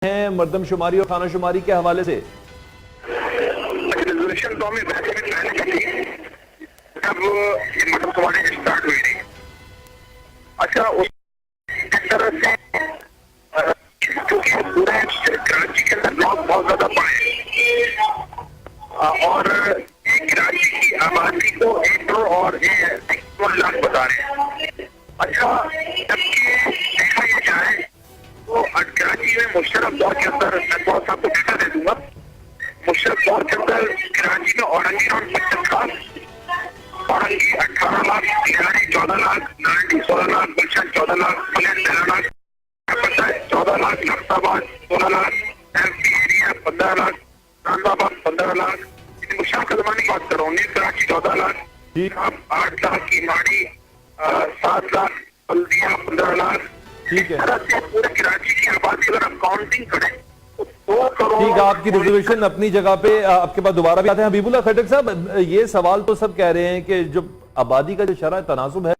हैं मर्दमशुमारी और खानाशुमारी के हवाले से? रिजोल्यूशन तो हमें वैसे भी पहले की थी जब ये मर्दमशुमारी स्टार्ट हुई थी। अच्छा, उस तरह से क्योंकि पूरे कराची के अंदर लोग बहुत ज्यादा पड़े और कराची की आबादी को 1 करोड़ और 1 लाख बता रहे हैं। अच्छा, जबकि देखा ही जाए तो कराची में मुशर्रफ दौर के अंदर, मैं थोड़ा सा आपको डेटा दे दूंगा, मुशर्रफ दौर के अंदर कराची में औरंगी राउंड 25 लाख, औरंगी 18 लाख, लिहारी 14 लाख, नारंगी 16 लाख, गुलशन 14 लाख, पुलिस 13 लाख, 14 लाख, नक्साबाद 16 लाख, एमपी एरिया 15 लाख, नांदाबाद 15 लाख, मुशर्रफ के जमाने की बात कर रहा हूँ। कराची 14 लाख, 8 लाख की माड़ी, 7 लाख, बल्दिया 15 लाख। ठीक है, पूरे कराची की आबादी अगर हम काउंटिंग करें तो 2 करोड़। ठीक है, आपकी रिजर्वेशन अपनी जगह पे। आपके पास दोबारा भी आते हैं हबीबुल्लाह खटक साहब। ये सवाल तो सब कह रहे हैं कि जो आबादी का जो शरह तनासुब है